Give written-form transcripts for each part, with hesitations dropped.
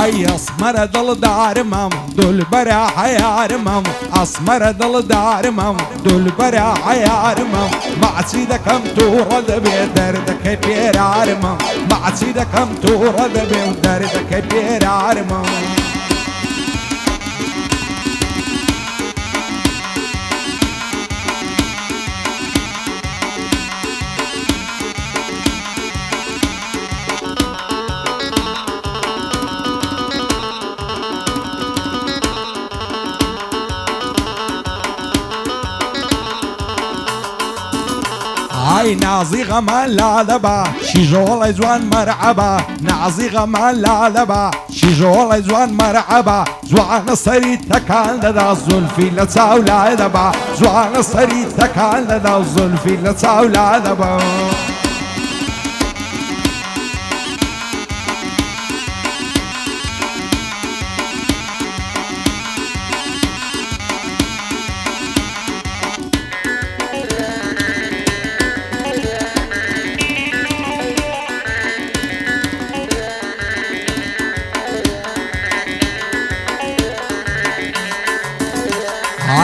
هاي اسمر دل دارمم دل برا حيارمم اسمر دل دارمم دل برا حيارمم معسيدكم تورد بدردك بيرارمم معسيدكم تورد بدردك بيرارمم هاي نازي غمان لا دبا شي جول جوان مرعبا نازي غمان لا دبا شي جول جوان مرعبا زوان صري تكال دا زلفي لتاولا دبا زوان صري تكال دا زلفي لتاولا دبا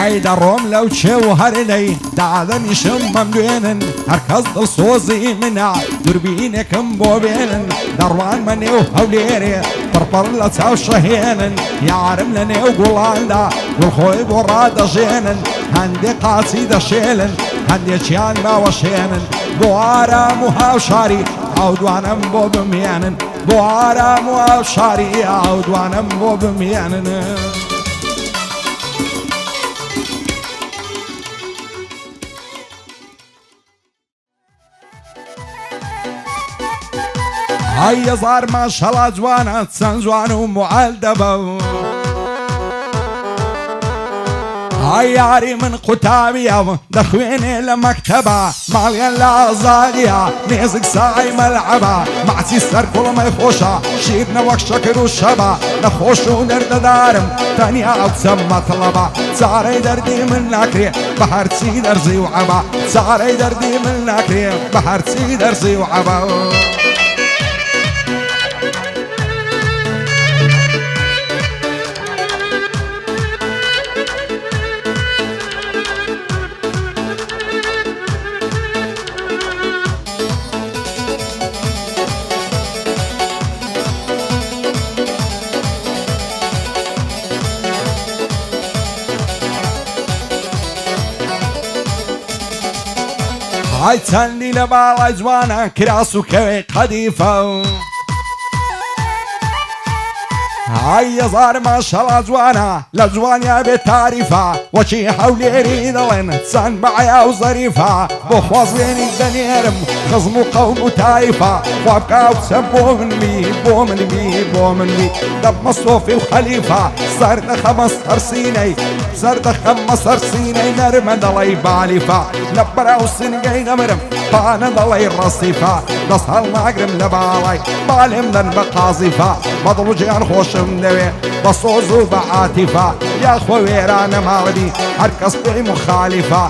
هاي دروم لو تشو هرني دعذني شمم دوينن هركز دل صوزي منا دربينكم بوبينن دروان مني وهوليري بربر لتاو شهينن يعرم لني وقولان دا والخوي براد جينن هندي قاصيدة شيلن هندي شيان ما وشينن بوارا مهاوشاري عودوانم بوبميانن بوارا مهاوشاري عودوانم بوبميانن هاي صار ما شاء الله جوانا تسنجوان ومعلدبة هاي ياري من قتابية دخويني لمكتبة ماليا لا زاغية نيزك ساعي ملعبة معتي سر كل ما يخوشا شيرنا وك شكر وشبا نخوش ونرد دارم تانية تسمى طلبة ساري دردي من ناكري بحر تسي درزي وعبا ساري دردي من ناكري بحر تسي درزي وعبا هاي تسني لبالا جوانا كراسو كوي قديفة هاي يزار ما شاء الله جوانا لجوانيا بتعريفة وشي حولي ريدلن تسن بعيا وظريفة بخوازليني دنيرم خزمو قوم تايفة وابقاو تسبو من بي بو من بي بو من بي دب مصوفي وخليفة صرت 15 سيني صرت 15 سيني نرم دلي باليفة نبراو سنقي نمرم بانا دلي الرصيفة دصهل ناقرم لبالي بالهم لن بقاصفة بضلو جيان خوش مدوي بصوز وبعاطفة يا خويران مالدي هركس بي مخالفة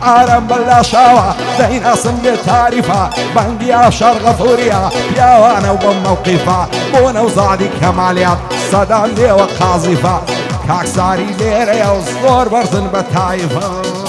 عرم بلا شاوة دينا سمي تعرفة بنقيا شرق ثوريا يا وانا وبموقفة بونا وزادي كماليات صدام دي وقاذفة كاكساري ليري وصدور برزن بتايفة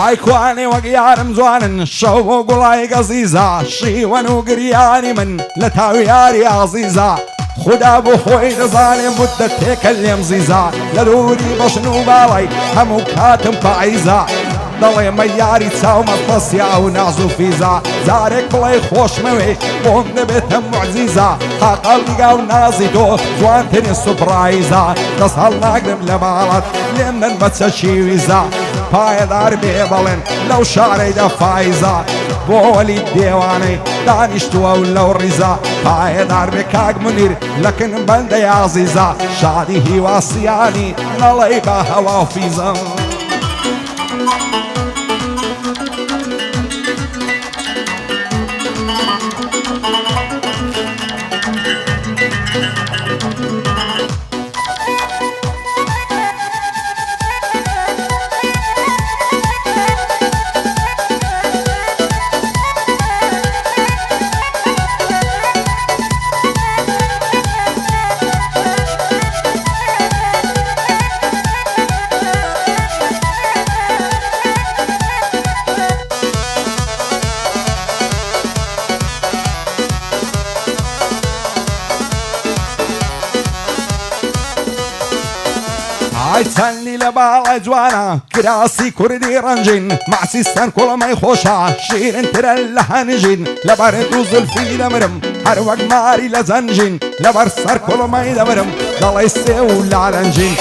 هاي كواني وقيارم زوانن شو وقلاي قزيزة شيوان وقرياني من لتاوياري عزيزة خدا بخوي نزاني مدة تكلم زيزة لدوري بشنو بالي همو كاتم فعيزة ضلي مياري تساو مطسيا ونعزو فيزا زارك بلاي خوش موي بوم نبتم معزيزة قلبي قاو نازيدو جوانتني سبرايزة نصهل ناقرم لمالت لمن بتسشي ويزا باي دار بيبلن لو شاري دا فايزة بولي الديواني دانشتوا ولو الرزا پایدار به کاک منیر لکن بنده عزیزا شادی هیواسیانی نڵێ با هەوا و فیزە چەندی لە باڵە جوانە کراسی کوردی ڕەنجین ماسیستان کوڵەمەی خۆشە شیرنترە لە هەنژین لەبەر دوو زولفی دەمرم هەر وەک ماری لە زەنجین لەبەر سەر کوڵەمەی دەمرم دەڵێ سێ و لارەنجین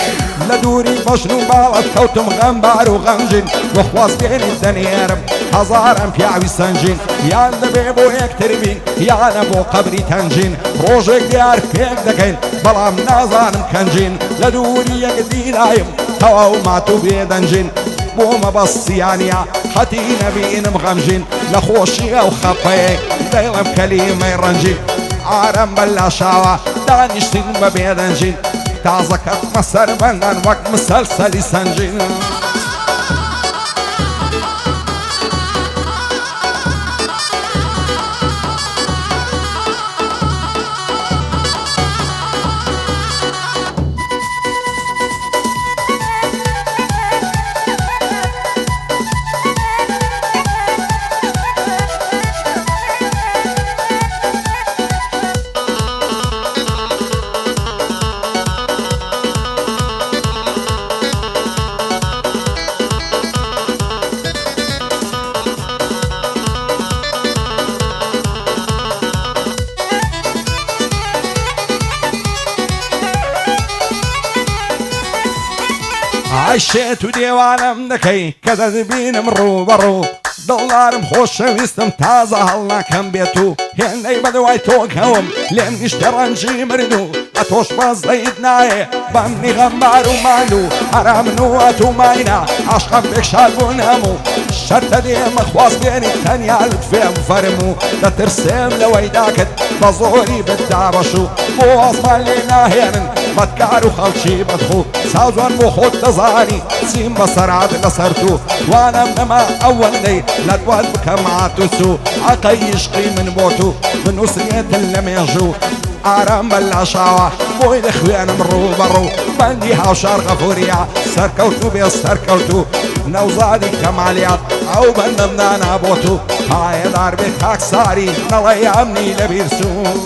لە دووری بەشن و باڵت کەوتم غەمبار و غەمجین بۆ خوازبێنی دەنێرم هەزارم پیاوی سەنجین یان دەبێ بۆ یەکتر بین یانە بۆ قەبری تەنجین ڕۆژێک دیار پێک دەکەین بەڵام نازانم کەنجین لە دووری یەک دیرایم تەواو مات و بێدەنجین بۆ مەبەستیانە خەتی نەبینم غەمژین لە خۆشی ئەو خەپەیەک دەیڵم کەلیمەی ڕەنجین ئارەم بەلا شاوە دانیشتین بە بێدەنجین تازەکەتمە سەربەندان وەک مسەلسەلی سەنجین عیشێت و دێوانم دەکەی کە دەبینم ڕووبەڕوو دڵدارم خۆشەویستم تازە هەڵ ناکەم بێت و هێندەی بەدوای تۆکەوم لێم نیشتە ڕەنجی مرد و ئەتۆش بەزدەیت نایێ بەمنی غەمبار و مال و هەرامن و ئەتوماینە عاشقم پێکشار بوون هەموو شەرتە دێمە خوازبێنی تەنیالت فێم فەرم و دەترسێم لەوەی داکت بە زۆری بتدابەش و بۆ ئاسمان لێ ناهێنن بەدکار و خەڵکی بەدخۆ سازوان بۆ خۆت دەزانی چیم بەسەرات لەسەر تو توانم نەما ئەوەندەی لە دوات بکەم ئاتوس و عەقەی عشقی من بۆ تو بنووسێتن لە مێژوو ئارام بەلا شاوە بۆی دەخوێنم ڕووبەڕوو بەندی هاوشار غەفوریە سەرکەوت و بێ سەرکەوت و نەوزادی کەمالیات ئەو بەندەم دانا بۆ تو پایەدار بێ کاکساری نەڵێ ئەمنی لەبیر سوون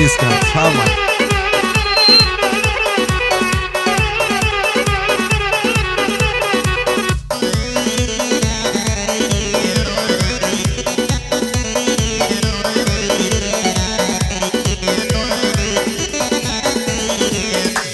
Iska, chama.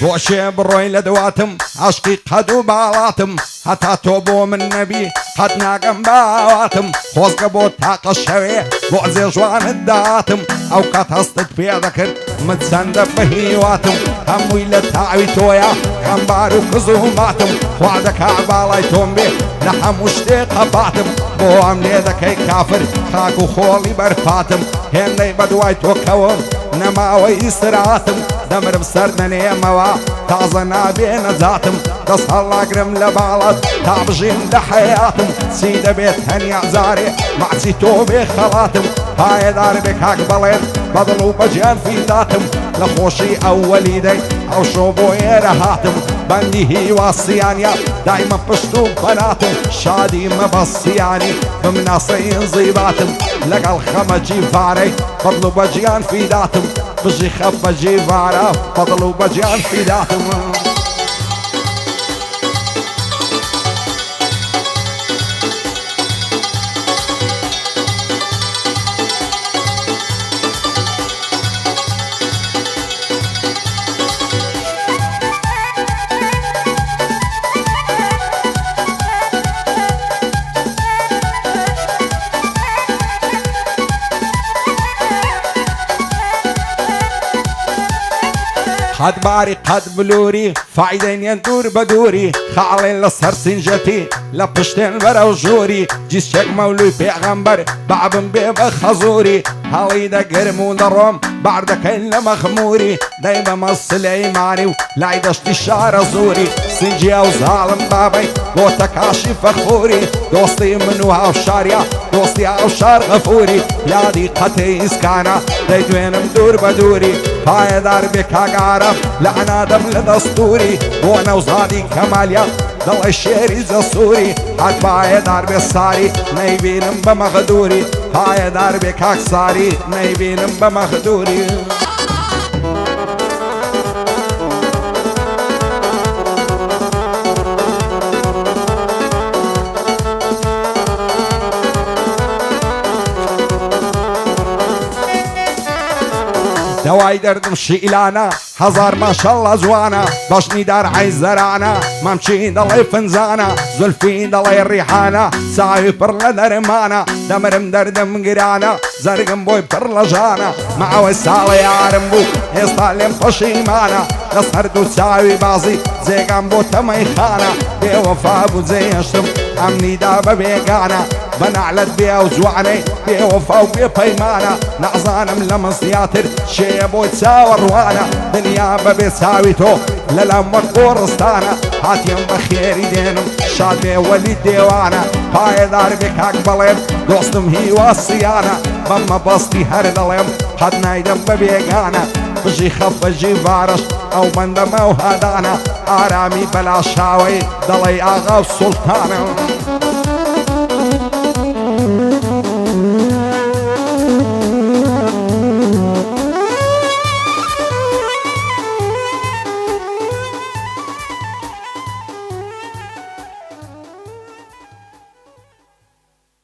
بۆشێ بڕۆی لە دواتم عشقی قەد و باڵاتم هەتا تۆ بۆ من نەبی قەت ناگەم باواتم خۆزگە بۆ تاقە شەوێ بۆ زێژوانت داتم ئەو کات هەستت پێ دەکرد من چەندە بە هیواتم هەمووی لە تاوی تۆیە غەمبار و کز و ماتم خوا دەکا باڵای تۆم بێ لە هەموو شتێک قەباتم بۆ ئەم لێ دەکەی کافر خاک و خۆڵی بەرپاتم هێندەی بەدوای تۆکەوم نەماوەی ئیسراتم دەمرم سەر نەنێمەوە تازە نابێ نەجاتم دەست هەڵاگرم لە باڵت تا بژین لە حەیاتم چی دەبێت هەنیا جارێ ماچی تۆ بێ خەڵاتم پایەدار بێ کاک بەڵێت بەدڵ و بەجیان فیداتم لە خۆشی ئەووەلی دەی ئەو شۆ بۆ ئێرە هاتم بەندی هیواسیانیا دایمە پشت و بەناتم شادی مەبەستیانی بمناسەی زیباتم لەگەڵ خەمە جیڤارەی بەدڵ و بەجیان فیداتم بژی خەف بە جیڤارە بەدڵ و بەجیان فیداتم هدباري قد بلوري فايدين يندور بدوري خالين لسر سنجتي لبشتين برا وجوري جيس شك مولوي پیغمبر بابن بيبا خزوري هالي دا قرمو دروم بعد كين مخموري دايما مصل ايماني ولايدشتي شار زوري سنجي او ظالم بابي وتكاشي فخوري دوستي منوها وشاريا دوستي او شار غفوري بلادي قتي اسكانا دايدوين مدور بدوري هاي دار كاقارب لعنا دم دستوري وانا وزادي كماليا ضل الشيري زصوري حتباي دار بالصاري نيبينم بمغدوري هاي دار بكاك صاري نيبينم بمغدوري دواي دردم شيلانا هزار ما شاء الله زوانا باشني دار عين زرانا ممشي ضلي فنزانا زلفي ضلي الريحانا ساوي برلا درمانا دمرم دردم قرانا زرقم بوي برلا جانا مع وسالي عارمبو يستعلم خشيمانا نصهردو تساوي بازي زي قنبو تميخانا بيوفا بو زي اشتم امني دابا بيقانا بنعلت بيا وزوعني بيوفا وبيبيمانا نعزانم لمن سياتر شيبو تساور وانا دنيا ببيساويتو للأمك ورستانا هاتيم بخيري دينم شاد بي ولي ديوانا هاي دار بك اقبلين دوستم هي وصيانا بما بسطي هردلم حد نايدم ببيقانا بجي خف بجي فارش او بندم او هدانا آرامي بلا شاوي دلي آغا السلطانا